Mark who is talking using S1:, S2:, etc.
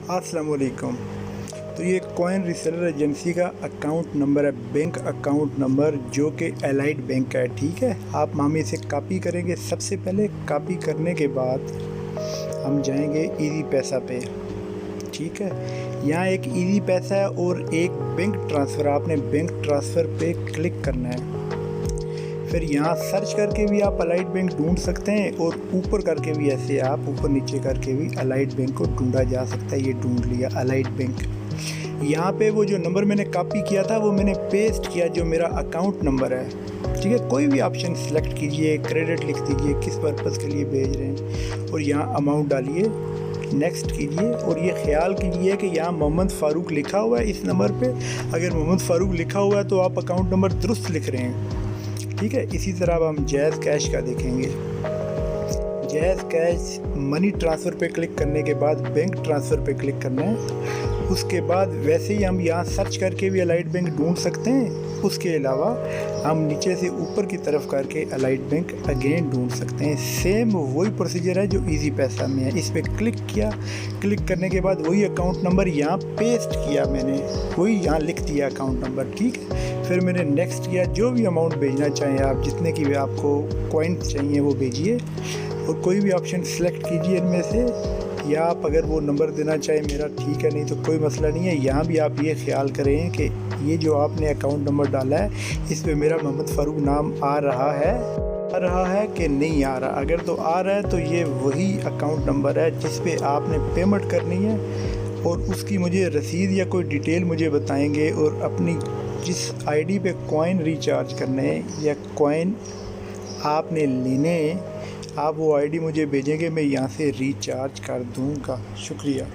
S1: अस्सलाम वालेकुम। तो ये कॉइन रीसेलर एजेंसी का अकाउंट नंबर है, बैंक अकाउंट नंबर, जो कि एलाइड बैंक का है। ठीक है, आप हम इसे कॉपी करेंगे। सबसे पहले कॉपी करने के बाद हम जाएंगे इजी पैसा पे। ठीक है, यहाँ एक इजी पैसा है और एक बैंक ट्रांसफ़र। आपने बैंक ट्रांसफ़र पे क्लिक करना है। फिर यहाँ सर्च करके भी आप अलाइड बैंक ढूंढ सकते हैं और ऊपर करके भी ऐसे आप ऊपर नीचे करके भी अलाइड बैंक को ढूंढा जा सकता है। ये ढूंढ लिया अलाइड बैंक। यहाँ पे वो जो नंबर मैंने कॉपी किया था वो मैंने पेस्ट किया, जो मेरा अकाउंट नंबर है। ठीक है, कोई भी ऑप्शन सेलेक्ट कीजिए, क्रेडिट लिख दीजिए, किस पर्पज़ के लिए भेज रहे हैं, और यहाँ अमाउंट डालिए, नेक्स्ट कीजिए। और ये ख्याल कीजिए कि यहाँ मोहम्मद फ़ारूक लिखा हुआ है इस नंबर पे। अगर मोहम्मद फ़ारूक लिखा हुआ है तो आप अकाउंट नंबर दुरुस्त लिख रहे हैं। ठीक है, इसी तरह अब हम जैज़ कैश का देखेंगे। जैज़ कैश मनी ट्रांसफ़र पे क्लिक करने के बाद बैंक ट्रांसफ़र पे क्लिक करना है। उसके बाद वैसे ही हम यहाँ सर्च करके भी अलाइड बैंक ढूंढ सकते हैं। उसके अलावा हम नीचे से ऊपर की तरफ करके अलाइड बैंक अगेन ढूंढ सकते हैं। सेम वही प्रोसीजर है जो इजी पैसा में है। इस पर क्लिक किया, क्लिक करने के बाद वही अकाउंट नंबर यहाँ पेस्ट किया मैंने, वही यहाँ लिख दिया अकाउंट नंबर। ठीक है, फिर मैंने नेक्स्ट किया। जो भी अमाउंट भेजना चाहें आप, जितने की भी आपको कॉइन्स चाहिए वो भेजिए और कोई भी ऑप्शन सेलेक्ट कीजिए इनमें से, या आप अगर वो नंबर देना चाहें मेरा, ठीक है, नहीं तो कोई मसला नहीं है। यहाँ भी आप ये ख्याल करें कि ये जो आपने अकाउंट नंबर डाला है इस पे मेरा मोहम्मद फ़ारूक नाम आ रहा है कि नहीं आ रहा। अगर तो आ रहा है तो ये वही अकाउंट नंबर है जिस पे आपने पेमेंट करनी है, और उसकी मुझे रसीद या कोई डिटेल मुझे बताएंगे। और अपनी जिस आईडी पे कॉइन रिचार्ज करने हैं या कॉइन आपने लेने, आप वो आईडी मुझे भेजेंगे, मैं यहाँ से रिचार्ज कर दूँगा। शुक्रिया।